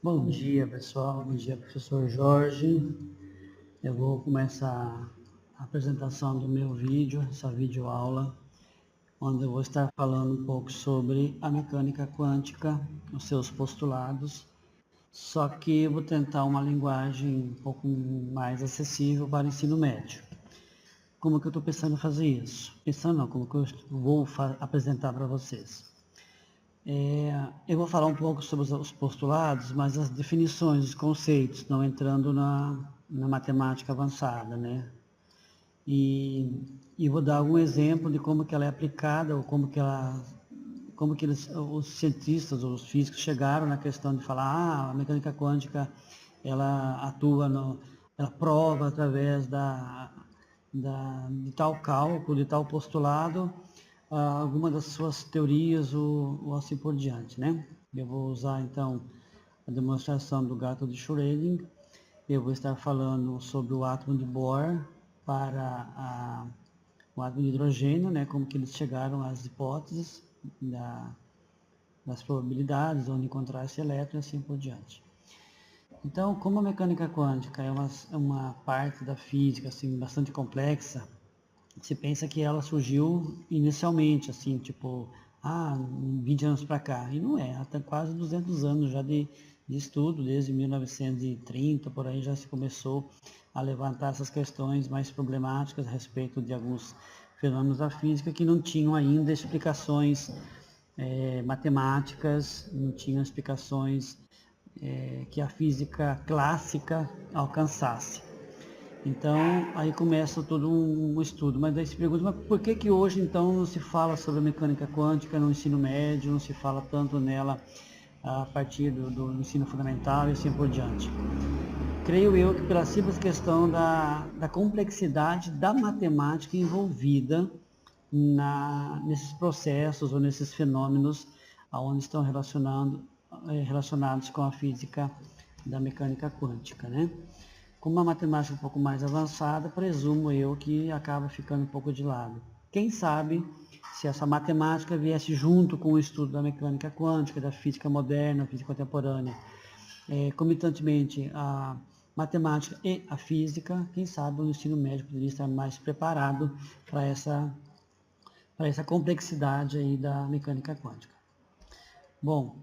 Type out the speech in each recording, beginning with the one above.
Bom dia, pessoal. Bom dia, professor Jorge. Eu vou começar a apresentação do meu vídeo, essa videoaula, onde eu vou estar falando um pouco sobre a mecânica quântica, os seus postulados, só que eu vou tentar uma linguagem um pouco mais acessível para o ensino médio. Como que eu estou pensando em fazer isso? Pensando não, como que eu vou apresentar para vocês. Eu vou falar um pouco sobre os postulados, mas as definições, os conceitos, não entrando na matemática avançada, né? E vou dar algum exemplo de como que ela é aplicada, ou como que os cientistas, os físicos chegaram na questão de falar, a mecânica quântica, ela atua, ela prova através de tal cálculo, de tal postulado, alguma das suas teorias ou assim por diante, né? Eu vou usar então a demonstração do gato de Schrödinger. Eu vou estar falando sobre o átomo de Bohr para o átomo de hidrogênio, né? Como que eles chegaram às hipóteses das probabilidades, onde encontrar esse elétron e assim por diante. Então, como a mecânica quântica é uma parte da física assim bastante complexa, se pensa que ela surgiu inicialmente, assim, tipo, 20 anos para cá. E não é, até quase 200 anos já de estudo, desde 1930, por aí já se começou a levantar essas questões mais problemáticas a respeito de alguns fenômenos da física que não tinham ainda explicações matemáticas, não tinham explicações que a física clássica alcançasse. Então, aí começa todo um estudo. Mas daí se pergunta, mas por que hoje então não se fala sobre a mecânica quântica no ensino médio, não se fala tanto nela a partir do ensino fundamental e assim por diante? Creio eu que pela simples questão da complexidade da matemática envolvida nesses processos ou nesses fenômenos onde estão relacionados com a física da mecânica quântica, né? Com uma matemática um pouco mais avançada, presumo eu que acaba ficando um pouco de lado. Quem sabe se essa matemática viesse junto com o estudo da mecânica quântica, da física moderna, física contemporânea, comitantemente a matemática e a física, quem sabe o ensino médio poderia estar mais preparado para essa complexidade aí da mecânica quântica. Bom,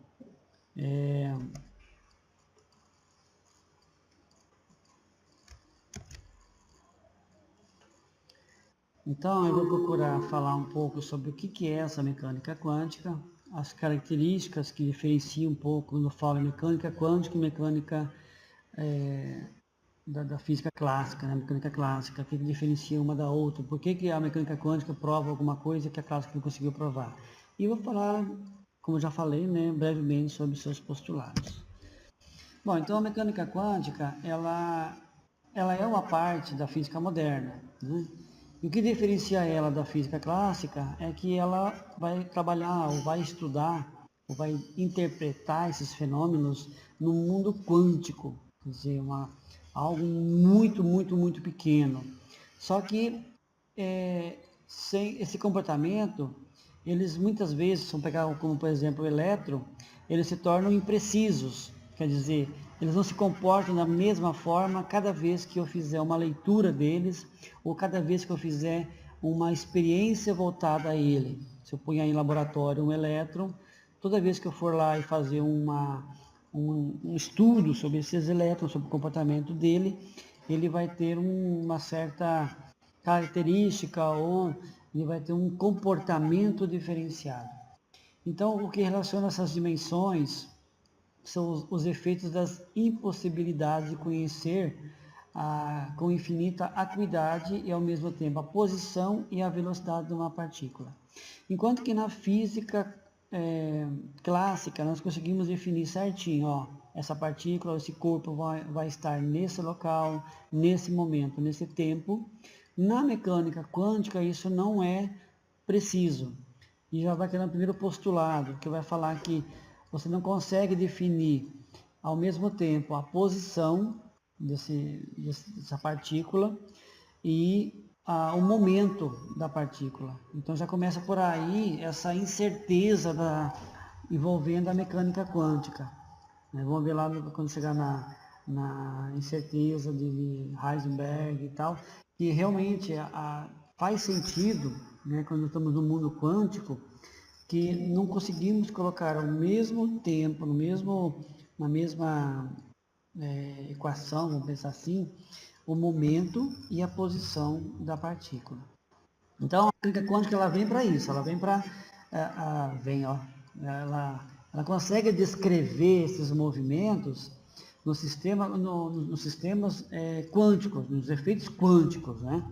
então eu vou procurar falar um pouco sobre o que é essa mecânica quântica, as características que diferenciam um pouco quando eu falo em mecânica quântica e mecânica da física clássica, né? Mecânica clássica, o que diferencia uma da outra, por que a mecânica quântica prova alguma coisa que a clássica não conseguiu provar. E eu vou falar, como já falei, né, brevemente sobre seus postulados. Bom, então a mecânica quântica, ela é uma parte da física moderna, né? E o que diferencia ela da física clássica é que ela vai trabalhar, ou vai estudar, ou vai interpretar esses fenômenos no mundo quântico, quer dizer, algo muito, muito, muito pequeno. Só que sem esse comportamento, eles muitas vezes, se pegar como por exemplo o elétron, eles se tornam imprecisos, quer dizer, eles não se comportam da mesma forma cada vez que eu fizer uma leitura deles, ou cada vez que eu fizer uma experiência voltada a ele. Se eu punhar em laboratório um elétron, toda vez que eu for lá e fazer um estudo sobre esses elétrons, sobre o comportamento dele, ele vai ter uma certa característica ou ele vai ter um comportamento diferenciado. Então, o que relaciona essas dimensões são os efeitos das impossibilidades de conhecer com infinita acuidade e ao mesmo tempo a posição e a velocidade de uma partícula. Enquanto que na física clássica nós conseguimos definir certinho, ó, essa partícula, esse corpo vai estar nesse local, nesse momento, nesse tempo. Na mecânica quântica isso não é preciso. E já vai ter no primeiro postulado, que vai falar que você não consegue definir ao mesmo tempo a posição dessa partícula e o momento da partícula. Então já começa por aí essa incerteza envolvendo a mecânica quântica. Né? Vamos ver lá quando chegar na incerteza de Heisenberg e tal, que realmente faz sentido, né, quando estamos no mundo quântico, que não conseguimos colocar ao mesmo tempo, na mesma equação, vamos pensar assim, o momento e a posição da partícula. Então, a mecânica quântica ela vem para isso, ela vem para, ela consegue descrever esses movimentos no sistema, nos sistemas quânticos, nos efeitos quânticos, né?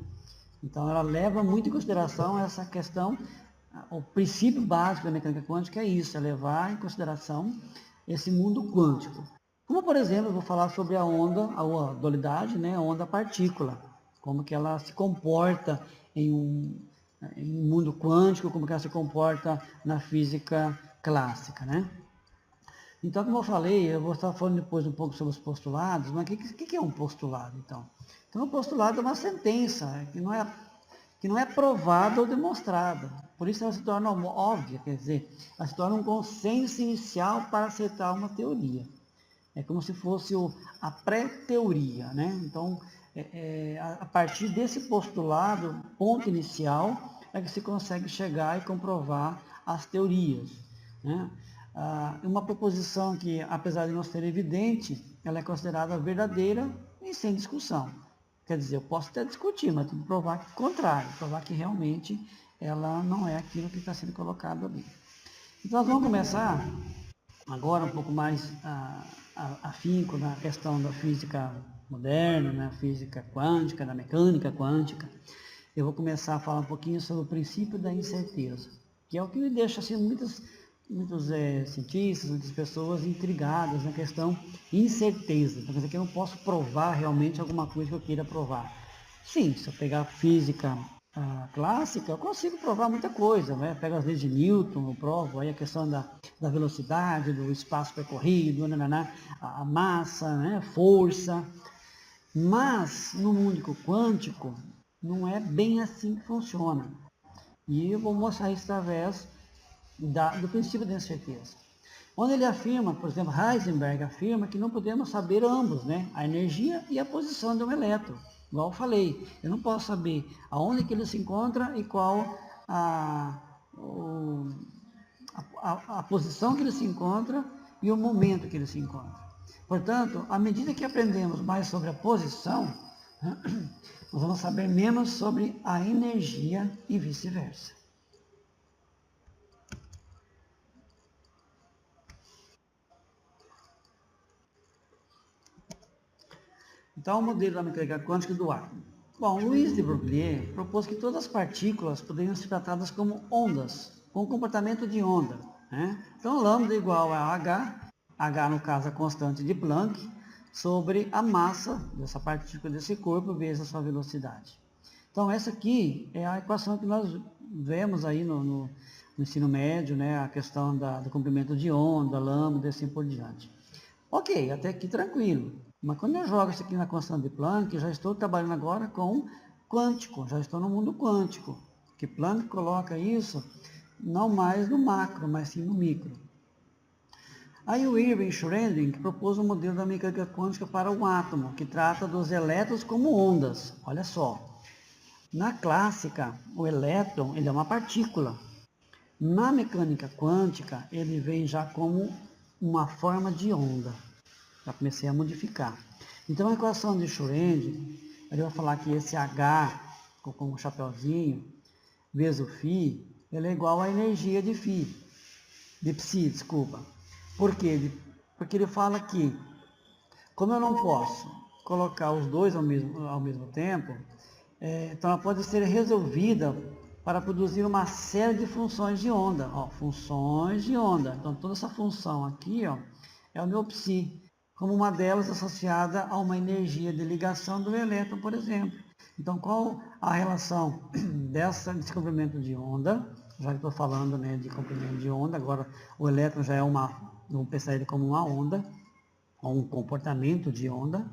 Então, ela leva muito em consideração essa questão, o princípio básico da mecânica quântica é isso, é levar em consideração esse mundo quântico. Como, por exemplo, eu vou falar sobre a onda, a dualidade, né, a onda-partícula, como que ela se comporta em um mundo quântico, como que ela se comporta na física clássica, né? Então, como eu falei, eu vou estar falando depois um pouco sobre os postulados, mas o que é um postulado, então? Então, um postulado é uma sentença que não é provada ou demonstrada. Por isso ela se torna óbvia, quer dizer, ela se torna um consenso inicial para aceitar uma teoria. É como se fosse a pré-teoria, né? Então, a partir desse postulado, ponto inicial, é que se consegue chegar e comprovar as teorias, né? Uma proposição que, apesar de não ser evidente, ela é considerada verdadeira e sem discussão. Quer dizer, eu posso até discutir, mas tenho que provar que o contrário, provar que realmente ela não é aquilo que está sendo colocado ali. Então, nós vamos começar agora um pouco mais afinco na questão da física moderna, na física quântica, da mecânica quântica. Eu vou começar a falar um pouquinho sobre o princípio da incerteza, que é o que me deixa assim, muitos cientistas, muitas pessoas intrigadas na questão incerteza. Então, quer dizer que eu não posso provar realmente alguma coisa que eu queira provar. Sim, se eu pegar a física clássica, eu consigo provar muita coisa, né? Pego as leis de Newton, eu provo aí a questão da velocidade, do espaço percorrido, a massa, né? Força. Mas no mundo quântico não é bem assim que funciona. E eu vou mostrar isso através do princípio da incerteza. Onde ele afirma, por exemplo, Heisenberg afirma que não podemos saber ambos, né? A energia e a posição de um elétron. Igual eu falei, eu não posso saber aonde que ele se encontra e qual a posição que ele se encontra e o momento que ele se encontra. Portanto, à medida que aprendemos mais sobre a posição, nós vamos saber menos sobre a energia e vice-versa. Então, o modelo da mecânica quântica do átomo. Bom, Louis de Broglie propôs que todas as partículas poderiam ser tratadas como ondas, com comportamento de onda, né? Então, lambda igual a H no caso a constante de Planck, sobre a massa dessa partícula, desse corpo, vezes a sua velocidade. Então, essa aqui é a equação que nós vemos aí no ensino médio, né? A questão do comprimento de onda, lambda e assim por diante. Ok, até aqui tranquilo. Mas quando eu jogo isso aqui na constante de Planck, eu já estou trabalhando agora com quântico, já estou no mundo quântico. Que Planck coloca isso não mais no macro, mas sim no micro. Aí o Erwin Schrödinger propôs um modelo da mecânica quântica para o átomo, que trata dos elétrons como ondas. Olha só, na clássica, o elétron ele é uma partícula. Na mecânica quântica, ele vem já como uma forma de onda. Já comecei a modificar. Então, a equação de Schrödinger, ele vai falar que esse H, com um chapeuzinho, vezes o φ, ele é igual à energia de psi, desculpa. Por quê? Porque ele fala que, como eu não posso colocar os dois ao mesmo tempo, então ela pode ser resolvida para produzir uma série de funções de onda. Ó, funções de onda. Então, toda essa função aqui, ó, é o meu psi, como uma delas associada a uma energia de ligação do elétron, por exemplo. Então, qual a relação desse comprimento de onda? Já que estou falando, né, de comprimento de onda, agora o elétron já é vamos pensar ele como uma onda, ou um comportamento de onda.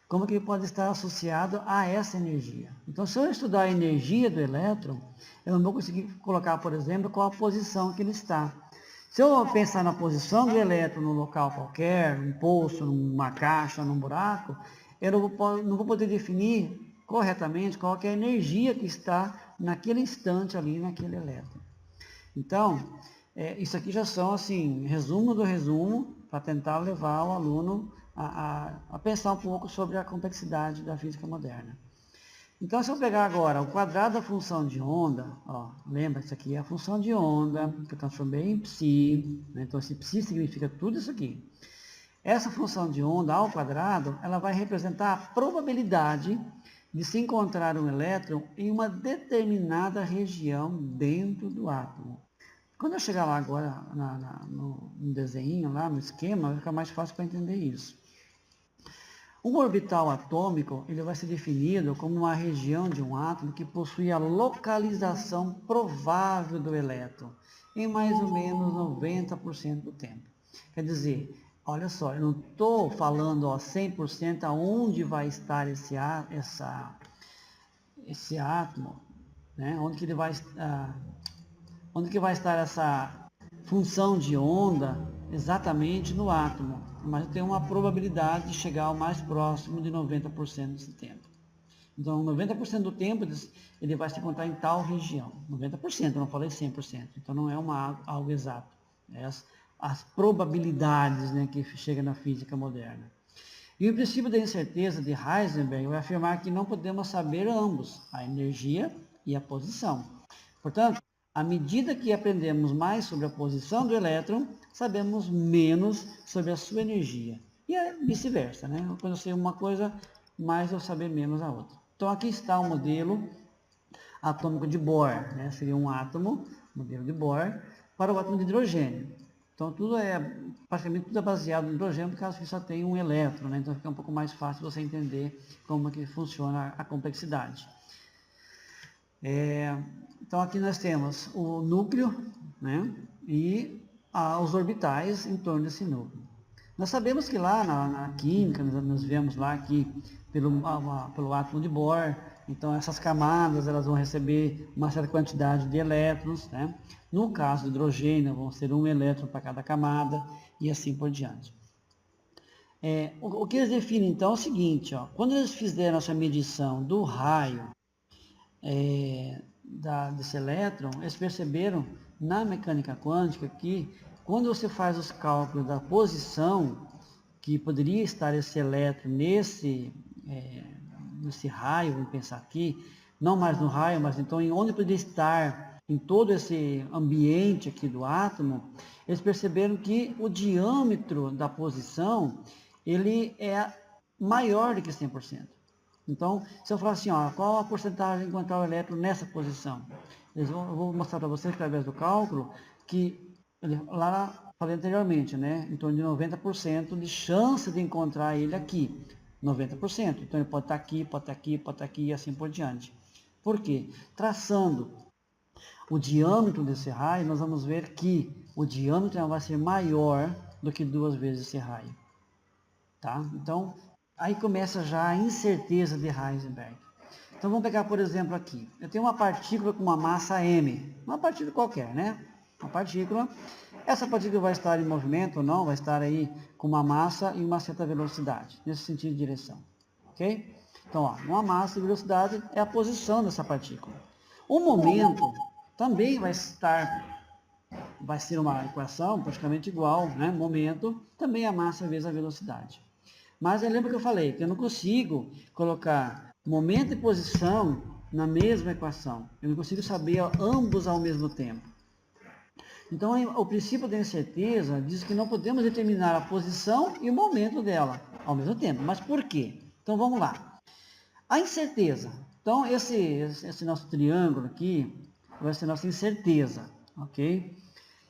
Como que ele pode estar associado a essa energia? Então, se eu estudar a energia do elétron, eu não vou conseguir colocar, por exemplo, qual a posição que ele está. Se eu pensar na posição do elétron num local qualquer, num poço, numa caixa, num buraco, eu não vou poder definir corretamente qual é a energia que está naquele instante ali naquele elétron. Então, isso aqui já são, assim, resumo do resumo, para tentar levar o aluno a pensar um pouco sobre a complexidade da física moderna. Então, se eu pegar agora o quadrado da função de onda, ó, lembra que isso aqui é a função de onda, que eu transformei em psi, né? Então esse psi significa tudo isso aqui. Essa função de onda ao quadrado, ela vai representar a probabilidade de se encontrar um elétron em uma determinada região dentro do átomo. Quando eu chegar lá agora no desenho, lá no esquema, vai ficar mais fácil para entender isso. Um orbital atômico, ele vai ser definido como uma região de um átomo que possui a localização provável do elétron em mais ou menos 90% do tempo. Quer dizer, olha só, eu não estou falando 100% aonde vai estar esse átomo, né? Onde que vai estar essa função de onda exatamente no átomo, mas tem uma probabilidade de chegar ao mais próximo de 90% desse tempo. Então, 90% do tempo ele vai se encontrar em tal região. 90%, eu não falei 100%, então não é algo exato. É as probabilidades, né, que chega na física moderna. E o princípio da incerteza de Heisenberg vai afirmar que não podemos saber ambos, a energia e a posição. Portanto, à medida que aprendemos mais sobre a posição do elétron, sabemos menos sobre a sua energia. E vice-versa, né? Quando eu sei uma coisa, mais eu saber menos a outra. Então aqui está o modelo atômico de Bohr, né? Seria um átomo, modelo de Bohr, para o átomo de hidrogênio. Então praticamente tudo é baseado no hidrogênio, por causa que só tem um elétron, né? Então fica um pouco mais fácil você entender como é que funciona a complexidade. Então aqui nós temos o núcleo, né, e os orbitais em torno desse núcleo. Nós sabemos que lá na química, nós vemos lá que pelo átomo de Bohr, então essas camadas elas vão receber uma certa quantidade de elétrons, né? No caso do hidrogênio, vão ser um elétron para cada camada e assim por diante. O que eles definem então é o seguinte, ó, quando eles fizeram essa medição do raio desse elétron, eles perceberam na mecânica quântica que quando você faz os cálculos da posição que poderia estar esse elétron nesse raio, vamos pensar aqui, não mais no raio, mas então em onde poderia estar em todo esse ambiente aqui do átomo, eles perceberam que o diâmetro da posição ele é maior do que 100%. Então, se eu falar assim, ó, qual a porcentagem de encontrar o elétron nessa posição? Eu vou mostrar para vocês, através do cálculo, que lá falei anteriormente, né, em torno de 90% de chance de encontrar ele aqui. 90%. Então, ele pode estar aqui, pode estar aqui, pode estar aqui e assim por diante. Por quê? Traçando o diâmetro desse raio, nós vamos ver que o diâmetro vai ser maior do que 2 vezes esse raio. Tá? Então, aí começa já a incerteza de Heisenberg. Então vamos pegar, por exemplo, aqui. Eu tenho uma partícula com uma massa m, uma partícula qualquer, né? Uma partícula. Essa partícula vai estar em movimento ou não, vai estar aí com uma massa e uma certa velocidade, nesse sentido de direção. Ok? Então, ó, uma massa e velocidade é a posição dessa partícula. O momento também vai ser uma equação praticamente igual, né? Momento também a massa vezes a velocidade. Mas lembra que eu falei que eu não consigo colocar momento e posição na mesma equação. Eu não consigo saber ambos ao mesmo tempo. Então, o princípio da incerteza diz que não podemos determinar a posição e o momento dela ao mesmo tempo. Mas por quê? Então, vamos lá. A incerteza. Então, esse nosso triângulo aqui vai ser nossa incerteza, ok?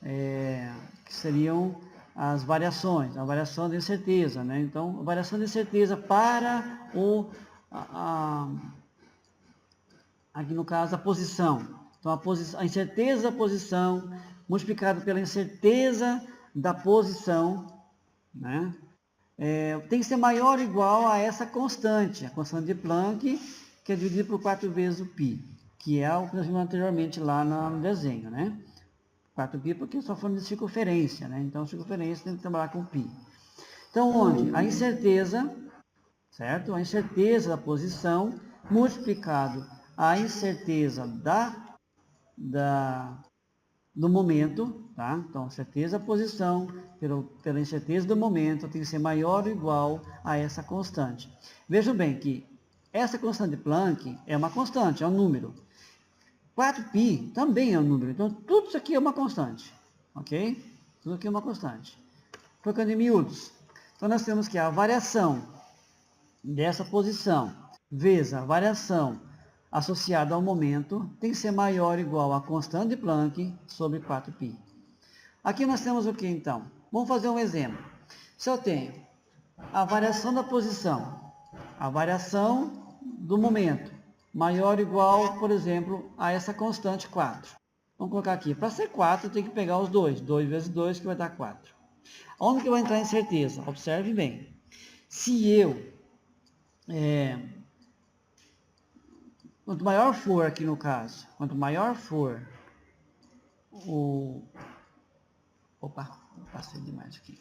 Que seriam as variações, a variação de incerteza, né? Então, a variação de incerteza para aqui no caso, a posição. Então, a incerteza da posição multiplicado pela incerteza da posição, né? Tem que ser maior ou igual a essa constante, a constante de Planck, que é dividido por 4 vezes o π, que é o que nós vimos anteriormente lá no desenho, né? 4π porque eu estou falando de circunferência, né? Então, circunferência tem que trabalhar com π. Então, onde? A incerteza, certo? A incerteza da posição multiplicado a incerteza do momento, tá? Então, a certeza da posição pela incerteza do momento tem que ser maior ou igual a essa constante. Vejam bem que essa constante de Planck é uma constante, é um número. 4π também é um número, então tudo isso aqui é uma constante, ok? Tudo aqui é uma constante. Colocando em miúdos. Então, nós temos que a variação dessa posição vezes a variação associada ao momento tem que ser maior ou igual a constante de Planck sobre 4π. Aqui nós temos o que então? Vamos fazer um exemplo. Se eu tenho a variação da posição, a variação do momento, maior ou igual, por exemplo, a essa constante 4. Vamos colocar aqui, para ser 4 tem que pegar os dois, 2 vezes 2 que vai dar 4. Onde que vai entrar a incerteza? Observe bem. Se eu quanto maior for aqui no caso, quanto maior for o... Opa, passei demais aqui.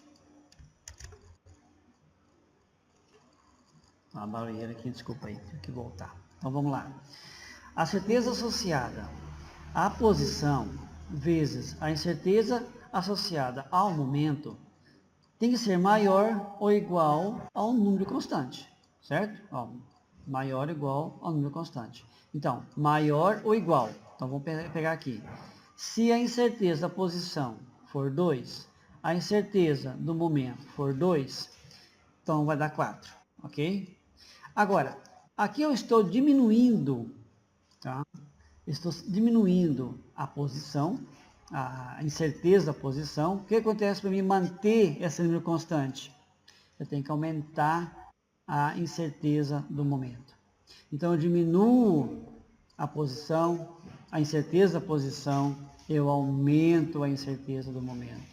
Uma barreira aqui, desculpa aí, tenho que voltar. Então vamos lá. A certeza associada à posição vezes a incerteza associada ao momento tem que ser maior ou igual a um número constante, certo? Ó, maior ou igual ao número constante. Então, maior ou igual. Então, vamos pegar aqui. Se a incerteza da posição for 2, a incerteza do momento for 2, então vai dar 4, ok? Agora, aqui eu estou diminuindo, tá? Estou diminuindo a posição, a incerteza da posição. O que acontece para mim manter esse número constante? Eu tenho que aumentar a incerteza do momento. Então, eu diminuo a posição, a incerteza da posição, eu aumento a incerteza do momento.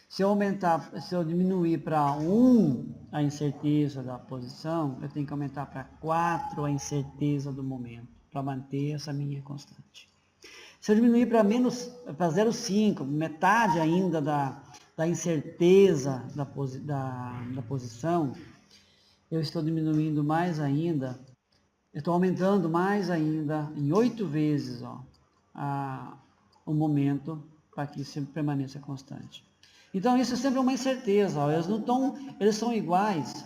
Se eu diminuir para 1 a incerteza da posição, eu tenho que aumentar para 4 a incerteza do momento, para manter essa minha constante. Se eu diminuir para 0,5, metade ainda da incerteza da posição, eu estou diminuindo mais ainda, eu estou aumentando mais ainda, em 8 vezes, ó, o momento para que isso permaneça constante. Então, isso é sempre uma incerteza, ó, eles são iguais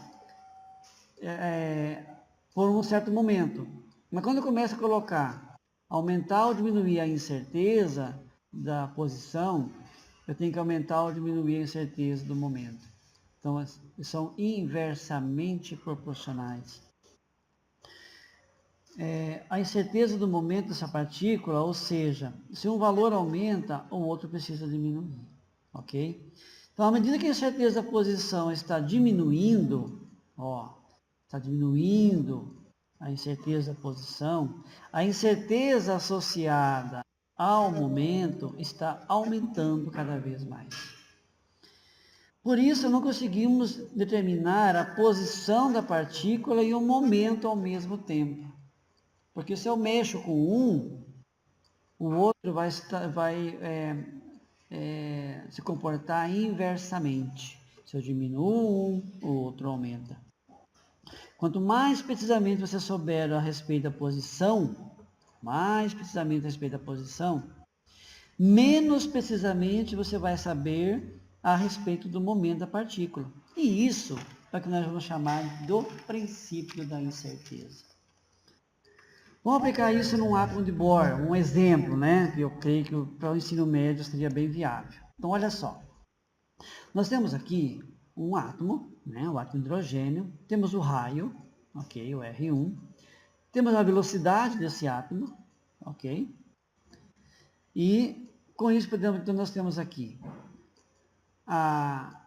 por um certo momento. Mas quando eu começo a colocar, aumentar ou diminuir a incerteza da posição, eu tenho que aumentar ou diminuir a incerteza do momento. Então, são inversamente proporcionais. A incerteza do momento dessa partícula, ou seja, se um valor aumenta, o outro precisa diminuir, ok? Então, à medida que a incerteza da posição está diminuindo, está diminuindo a incerteza da posição, a incerteza associada ao momento está aumentando cada vez mais. Por isso, não conseguimos determinar a posição da partícula e o momento ao mesmo tempo. Porque se eu mexo com um, o outro vai se comportar inversamente. Se eu diminuo um, o outro aumenta. Quanto mais precisamente você souber a respeito da posição, menos precisamente você vai saber a respeito do momento da partícula. E isso é o que nós vamos chamar do princípio da incerteza. Vamos aplicar isso num átomo de Bohr, um exemplo, né? Que eu creio que para o ensino médio seria bem viável. Então, olha só. Nós temos aqui um átomo, né? O átomo de hidrogênio. Temos o raio, ok? O R1. Temos a velocidade desse átomo, ok? E com isso, então, nós temos aqui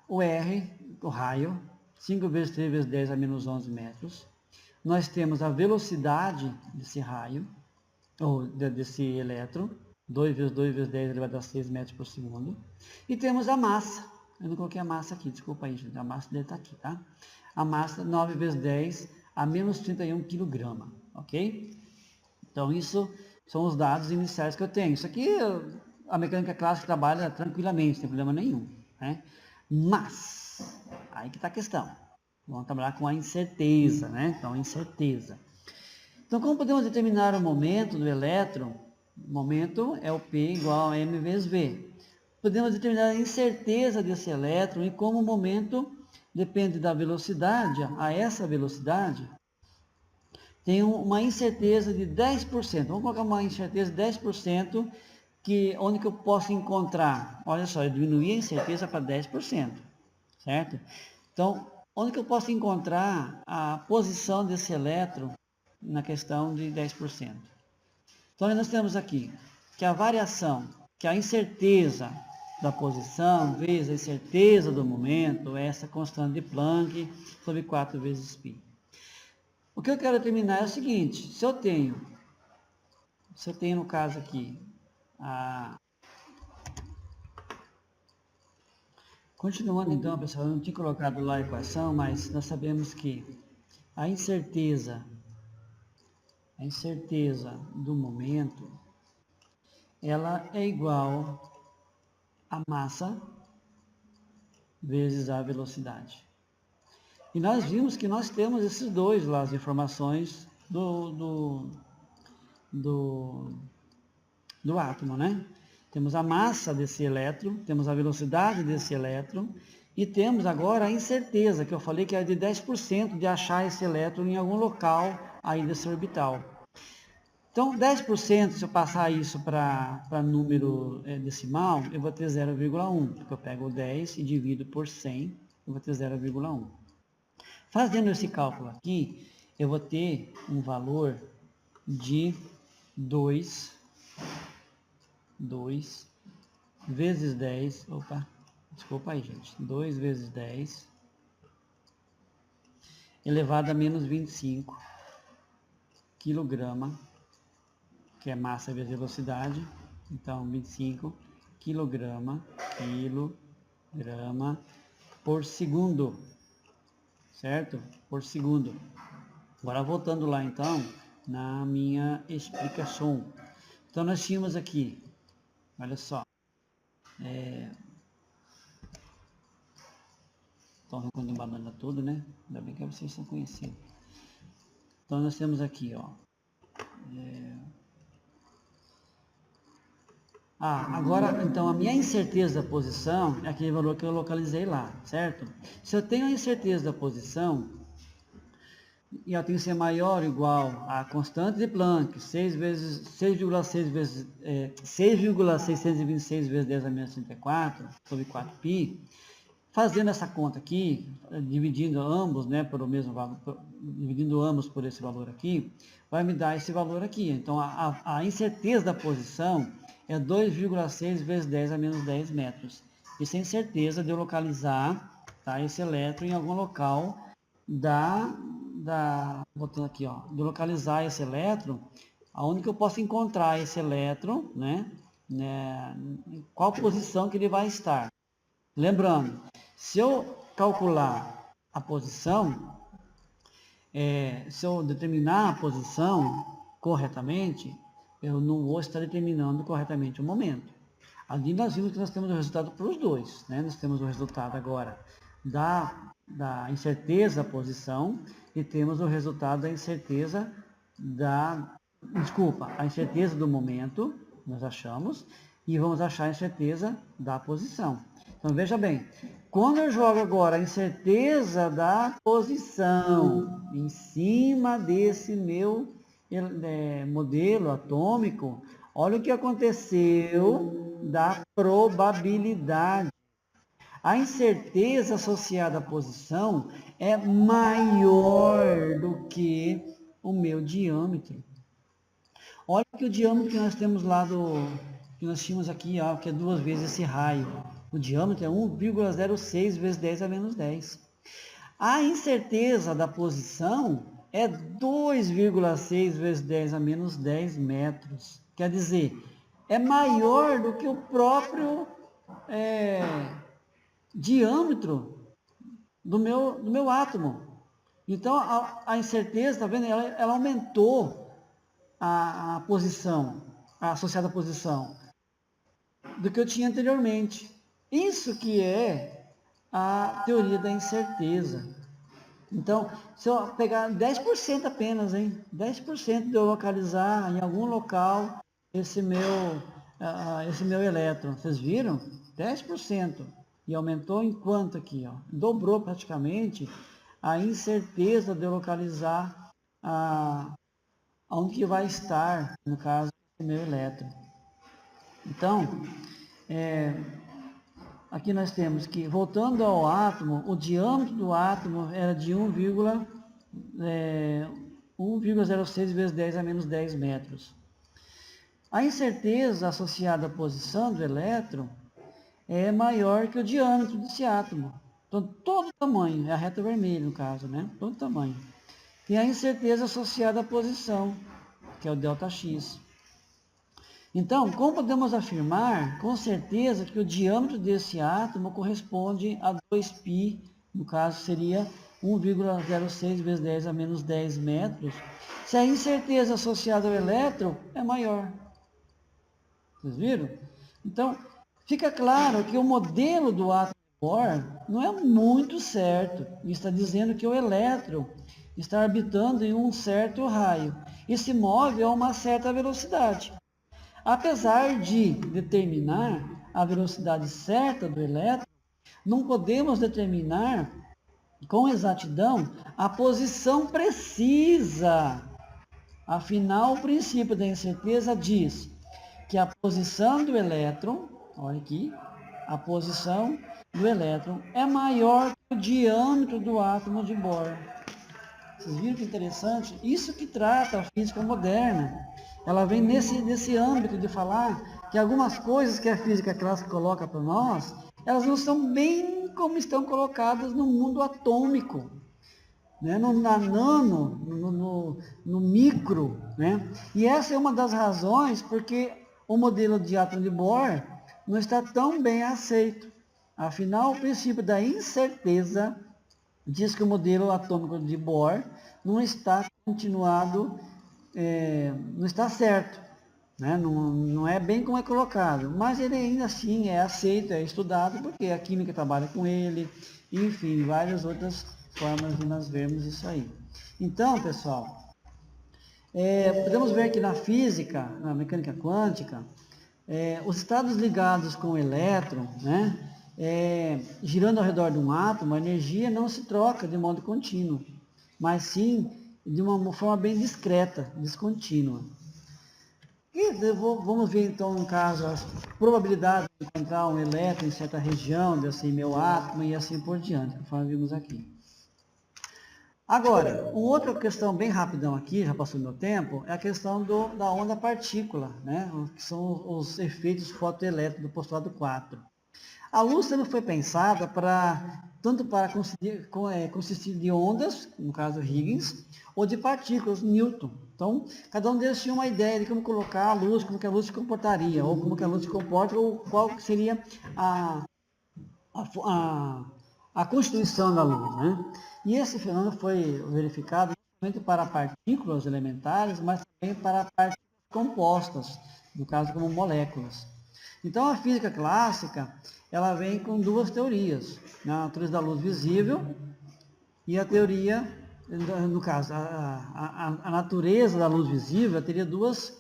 o R, o raio, 5 vezes 3 vezes 10 a menos 11 metros. Nós temos a velocidade desse raio, ou desse elétron, 2 vezes 2 vezes 10 elevado a 6 metros por segundo. E temos a massa. Eu não coloquei a massa aqui, desculpa aí, gente. A massa dele está aqui, tá? A massa 9 vezes 10 a menos 31 kg, ok? Então, isso são os dados iniciais que eu tenho. Isso aqui a mecânica clássica trabalha tranquilamente, sem problema nenhum, né? Mas, aí que está a questão. Vamos trabalhar com a incerteza, né? Então, incerteza. Então, como podemos determinar o momento do elétron? O momento é o P igual a M vezes V. Podemos determinar a incerteza desse elétron e como o momento depende da velocidade, a essa velocidade, tem uma incerteza de 10%. Vamos colocar uma incerteza de 10%, onde que eu posso encontrar? Olha só, eu diminuí a incerteza para 10%, certo? Então, onde que eu posso encontrar a posição desse elétron na questão de 10%? Então, nós temos aqui que a variação, que a incerteza da posição vezes a incerteza do momento é essa constante de Planck sobre 4 vezes π. O que eu quero determinar é o seguinte, se eu tenho no caso aqui, continuando então, pessoal, eu não tinha colocado lá a equação, mas nós sabemos que a incerteza do momento, ela é igual a massa vezes a velocidade. E nós vimos que nós temos esses dois lá, as informações do átomo, né? Temos a massa desse elétron, temos a velocidade desse elétron e temos agora a incerteza, que eu falei que é de 10% de achar esse elétron em algum local aí desse orbital. Então, 10%, se eu passar isso para número decimal, eu vou ter 0,1, porque eu pego o 10 e divido por 100, eu vou ter 0,1. Fazendo esse cálculo aqui, eu vou ter um valor de 2 vezes 10, desculpa aí, gente, 2 vezes 10 elevado a menos 25 quilograma, que é massa vezes velocidade, então 25 quilograma por segundo, certo? Por segundo. Agora voltando lá então, na minha explicação. Então nós tínhamos aqui, olha só, estão arrancando banana tudo, né? Ainda bem que vocês estão conhecendo. Então nós temos aqui, ó. Agora, então a minha incerteza da posição é aquele valor que eu localizei lá, certo? Se eu tenho a incerteza da posição, e ela tem que ser maior ou igual a constante de Planck, 6,6 vezes 6,626 vezes 10 a menos 34 sobre 4π, fazendo essa conta aqui, dividindo ambos, né, por o mesmo valor, dividindo ambos por esse valor aqui, vai me dar esse valor aqui. Então, a incerteza da posição é 2,6 vezes 10 a menos 10 metros. Isso é a incerteza de eu localizar, tá, esse elétron em algum local botando aqui, ó, de localizar esse elétron, aonde que eu posso encontrar esse elétron, né, em qual posição que ele vai estar. Lembrando, se eu calcular a posição, se eu determinar a posição corretamente, eu não vou estar determinando corretamente o momento. Ali nós vimos que nós temos o resultado para os dois, né? Nós temos o resultado agora da incerteza da posição e temos o resultado da incerteza a incerteza do momento, nós achamos, e vamos achar a incerteza da posição. Então veja bem, quando eu jogo agora a incerteza da posição em cima desse meu modelo atômico, olha o que aconteceu da probabilidade. A incerteza associada à posição é maior do que o meu diâmetro. Olha que o diâmetro que nós temos lá que nós tínhamos aqui, ó, que é 2 vezes esse raio. O diâmetro é 1,06 vezes 10 a menos 10. A incerteza da posição é 2,6 vezes 10 a menos 10 metros. Quer dizer, é maior do que o próprio diâmetro do meu átomo. Então, a incerteza, está vendo? Ela aumentou a posição, associada à posição. do que eu tinha anteriormente. Isso que é a teoria da incerteza. Então, se eu pegar 10% apenas, hein? 10% de eu localizar em algum local esse meu elétron, vocês viram? 10%. E aumentou em quanto aqui? Ó? Dobrou praticamente a incerteza de eu localizar onde que vai estar, no caso, esse meu elétron. Então, aqui nós temos que, voltando ao átomo, o diâmetro do átomo era de 1,06 vezes 10 a menos 10 metros. A incerteza associada à posição do elétron é maior que o diâmetro desse átomo. Então, todo tamanho, é a reta vermelha no caso, né? Todo tamanho. E a incerteza associada à posição, que é o ΔX. Então, como podemos afirmar com certeza que o diâmetro desse átomo corresponde a 2π, no caso seria 1,06 vezes 10 a menos 10 metros, se a incerteza associada ao elétron é maior. Vocês viram? Então, fica claro que o modelo do átomo de Bohr não é muito certo. Está dizendo que o elétron está orbitando em um certo raio e se move a uma certa velocidade. Apesar de determinar a velocidade certa do elétron, não podemos determinar com exatidão a posição precisa. Afinal, o princípio da incerteza diz que a posição do elétron, olha aqui, a posição do elétron é maior que o diâmetro do átomo de Bohr. Vocês viram que interessante? Isso que trata a física moderna. Ela vem nesse âmbito de falar que algumas coisas que a física clássica coloca para nós, elas não são bem como estão colocadas no mundo atômico, né? Na nano, no micro. Né? E essa é uma das razões porque o modelo de átomo de Bohr não está tão bem aceito. Afinal, o princípio da incerteza diz que o modelo atômico de Bohr não está continuado, não está certo, né? Não é bem como é colocado, mas ele ainda assim é aceito, é estudado, porque a química trabalha com ele, enfim, várias outras formas de nós vermos isso aí. Então, pessoal, podemos ver que na física, na mecânica quântica, os estados ligados com o elétron, né? Girando ao redor de um átomo, a energia não se troca de modo contínuo, mas sim de uma forma bem discreta, descontínua. E vamos ver então, no caso, as probabilidades de encontrar um elétron em certa região desse meu átomo e assim por diante, conforme vimos aqui. Agora, uma outra questão bem rapidão aqui, já passou meu tempo, é a questão da onda-partícula, né? Que são os efeitos fotoelétricos do postulado 4. A luz também foi pensada tanto para consistir de ondas, no caso Huygens, ou de partículas, Newton. Então, cada um deles tinha uma ideia de como colocar a luz, como que a luz se comportaria, ou como que a luz se comporta, ou qual seria a constituição da luz. Né? E esse fenômeno foi verificado não somente para partículas elementares, mas também para partículas compostas, no caso como moléculas. Então, a física clássica, ela vem com duas teorias, a natureza da luz visível e a teoria, no caso, a natureza da luz visível teria duas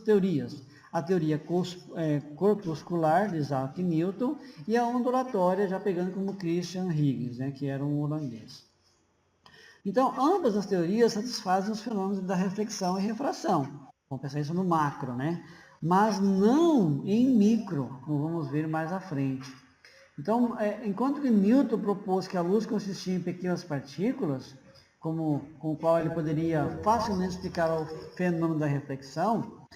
teorias. A teoria corpuscular de Isaac Newton e a ondulatória, já pegando como Christian Huygens, né, que era um holandês. Então, ambas as teorias satisfazem os fenômenos da reflexão e refração. Vamos pensar isso no macro, né? Mas não em micro, como vamos ver mais à frente. Então, enquanto que Newton propôs que a luz consistia em pequenas partículas, com o qual ele poderia facilmente explicar o fenômeno da reflexão,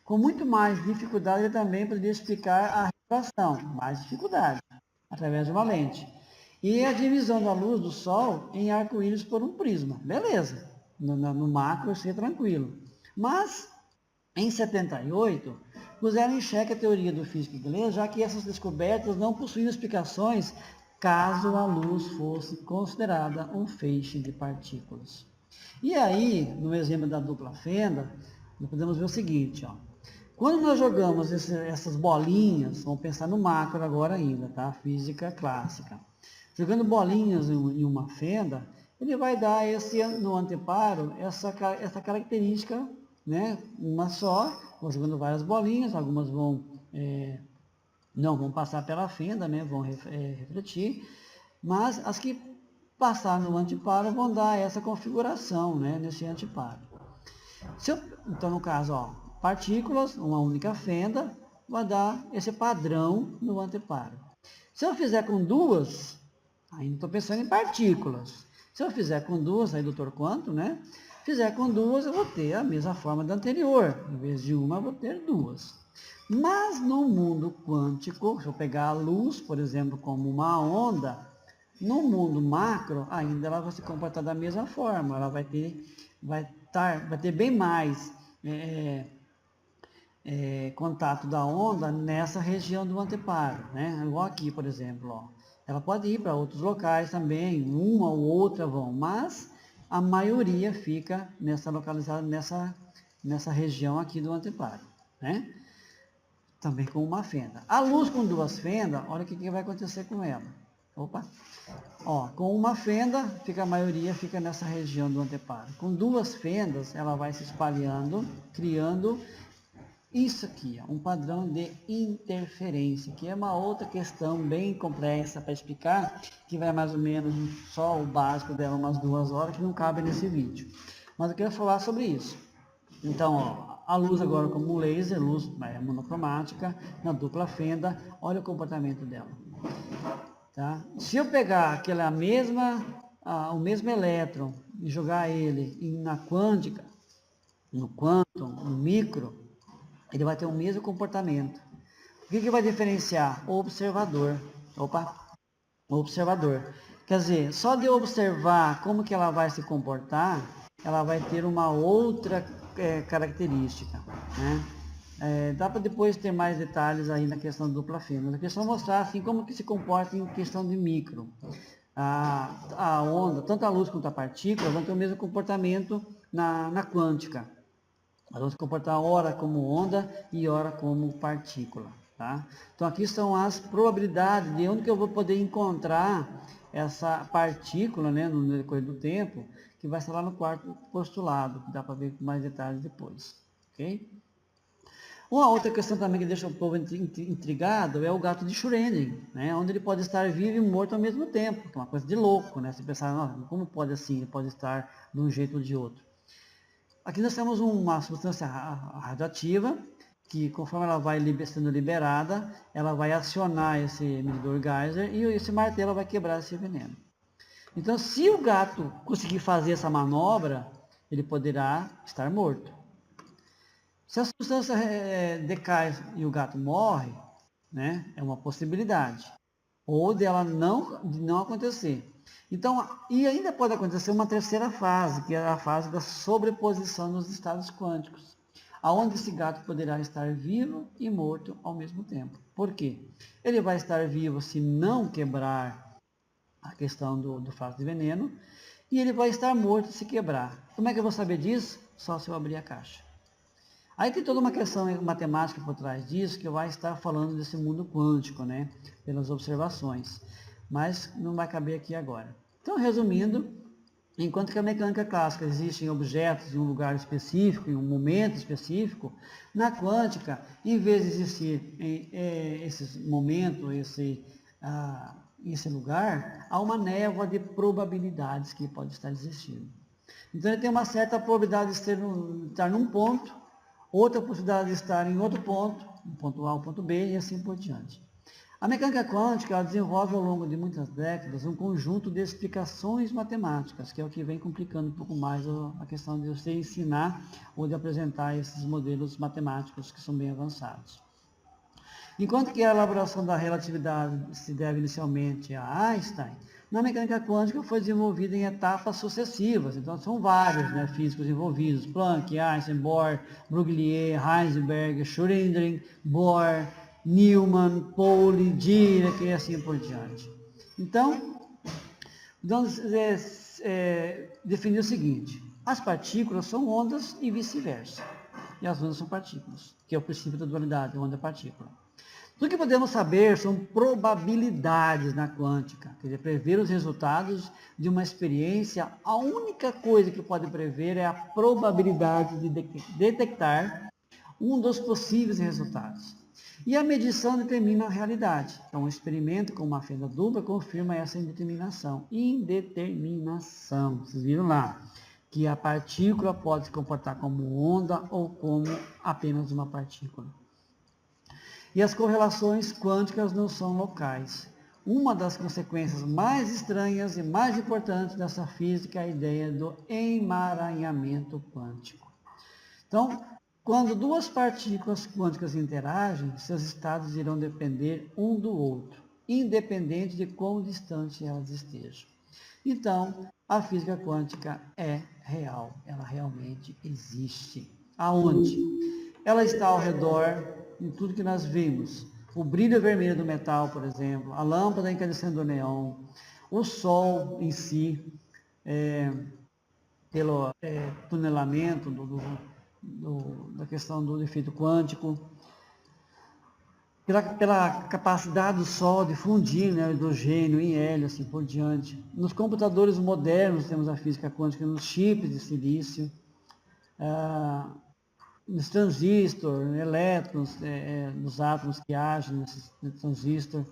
com muito mais dificuldade ele também poderia explicar a refração, mais dificuldade, através de uma lente. E a divisão da luz do Sol em arco-íris por um prisma. Beleza, no macro seria tranquilo. Mas, em 78, puseram em xeque a teoria do físico inglês, já que essas descobertas não possuíam explicações caso a luz fosse considerada um feixe de partículas. E aí, no exemplo da dupla fenda, nós podemos ver o seguinte, ó. Quando nós jogamos essas bolinhas, vamos pensar no macro agora ainda, tá? Física clássica. Jogando bolinhas em uma fenda, ele vai dar no anteparo essa característica, né? Uma só, vou jogando várias bolinhas, algumas não vão passar pela fenda, né? Vão refletir, mas as que passar no anteparo vão dar essa configuração, né? Nesse anteparo. Então, no caso, ó, partículas, uma única fenda, vai dar esse padrão no anteparo. Se eu fizer com duas, ainda estou pensando em partículas. Se eu fizer com duas, aí doutor quanto, né? Fizer com duas, eu vou ter a mesma forma da anterior. Em vez de uma, eu vou ter duas. Mas no mundo quântico, se eu pegar a luz, por exemplo, como uma onda, no mundo macro, ainda ela vai se comportar da mesma forma. Ela vai ter bem mais contato da onda nessa região do anteparo, né? Igual aqui, por exemplo, ó. Ela pode ir para outros locais também, uma ou outra vão, mas a maioria fica localizada nessa região aqui do anteparo, né? Também com uma fenda. A luz com duas fendas, olha o que vai acontecer com ela. Opa! Ó, com uma fenda, a maioria fica nessa região do anteparo. Com duas fendas, ela vai se espalhando, criando isso aqui, um padrão de interferência, que é uma outra questão bem complexa para explicar, que vai mais ou menos só o básico dela, umas 2 horas, que não cabe nesse vídeo. Mas eu quero falar sobre isso. Então, ó, a luz agora como laser, luz monocromática, na dupla fenda, olha o comportamento dela. Tá? Se eu pegar o mesmo elétron e jogar ele na quântica, no quantum, no micro, ele vai ter o mesmo comportamento. O que vai diferenciar? O observador. O observador. Quer dizer, só de observar como que ela vai se comportar, ela vai ter uma outra característica, né? Dá para depois ter mais detalhes aí na questão da dupla fenda. Eu queria só mostrar assim como que se comporta em questão de micro. A onda, tanto a luz quanto a partícula, vão ter o mesmo comportamento na quântica. Nós vamos se comportar ora como onda e ora como partícula. Tá? Então aqui são as probabilidades de onde que eu vou poder encontrar essa partícula, né, no decorrer do tempo, que vai estar lá no quarto postulado, que dá para ver com mais detalhes depois. Ok? Uma outra questão também que deixa o povo intrigado é o gato de Schrödinger, né, onde ele pode estar vivo e morto ao mesmo tempo, que é uma coisa de louco, né? Você pensar, como pode assim? Ele pode estar de um jeito ou de outro. Aqui nós temos uma substância radioativa, que conforme ela vai sendo liberada, ela vai acionar esse medidor Geiser e esse martelo vai quebrar esse veneno. Então, se o gato conseguir fazer essa manobra, ele poderá estar morto. Se a substância decai e o gato morre, né, é uma possibilidade. Ou dela não acontecer. Então, e ainda pode acontecer uma terceira fase, que é a fase da sobreposição nos estados quânticos, aonde esse gato poderá estar vivo e morto ao mesmo tempo. Por quê? Ele vai estar vivo se não quebrar a questão do fato de veneno, e ele vai estar morto se quebrar. Como é que eu vou saber disso? Só se eu abrir a caixa. Aí tem toda uma questão matemática por trás disso, que eu vai estar falando desse mundo quântico, né? Pelas observações. Mas não vai caber aqui agora. Então, resumindo, enquanto que a mecânica clássica existe em objetos em um lugar específico, em um momento específico, na quântica, em vez de existir esse momento, esse lugar, há uma névoa de probabilidades que pode estar existindo. Então, ele tem uma certa probabilidade de estar num ponto, outra possibilidade de estar em outro ponto, um ponto A, um ponto B e assim por diante. A mecânica quântica ela desenvolve ao longo de muitas décadas um conjunto de explicações matemáticas, que é o que vem complicando um pouco mais a questão de você ensinar ou de apresentar esses modelos matemáticos que são bem avançados. Enquanto que a elaboração da relatividade se deve inicialmente a Einstein, na mecânica quântica foi desenvolvida em etapas sucessivas, então são vários, né, físicos envolvidos, Planck, Einstein, Bohr, Broglie, Heisenberg, Schrödinger, Bohr, Newman, Pauli, Dirac e assim por diante. Então, vamos definir o seguinte: as partículas são ondas e vice-versa. e as ondas são partículas, que é o princípio da dualidade, onda-partícula. Tudo que podemos saber são probabilidades na quântica, quer dizer, prever os resultados de uma experiência. A única coisa que pode prever é a probabilidade de detectar um dos possíveis resultados. E a medição determina a realidade. Então, o experimento com uma fenda dupla confirma essa indeterminação. Indeterminação, vocês viram lá, que a partícula pode se comportar como onda ou como apenas uma partícula. E as correlações quânticas não são locais. Uma das consequências mais estranhas e mais importantes dessa física é a ideia do emaranhamento quântico. Então, quando duas partículas quânticas interagem, seus estados irão depender um do outro, independente de quão distante elas estejam. Então, a física quântica é real, ela realmente existe. Aonde? Ela está ao redor de tudo que nós vimos. O brilho vermelho do metal, por exemplo, a lâmpada incandescente do neon, o Sol em si, pelo tunelamento da questão do efeito quântico, pela capacidade do Sol de fundir, né, o hidrogênio em hélio, assim por diante. Nos computadores modernos temos a física quântica, nos chips de silício, nos transistores, elétrons, nos átomos que agem nesses transistores.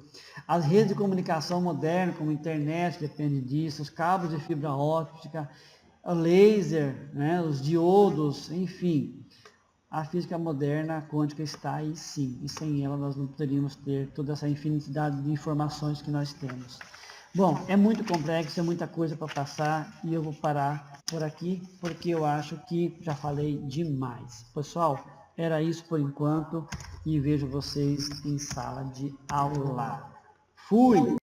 As redes de comunicação modernas, como a internet, depende disso, os cabos de fibra óptica, o laser, né, os diodos, enfim. A física moderna quântica está aí sim, e sem ela nós não poderíamos ter toda essa infinidade de informações que nós temos. Bom, é muito complexo, é muita coisa para passar e eu vou parar por aqui, porque eu acho que já falei demais. Pessoal, era isso por enquanto e vejo vocês em sala de aula. Fui!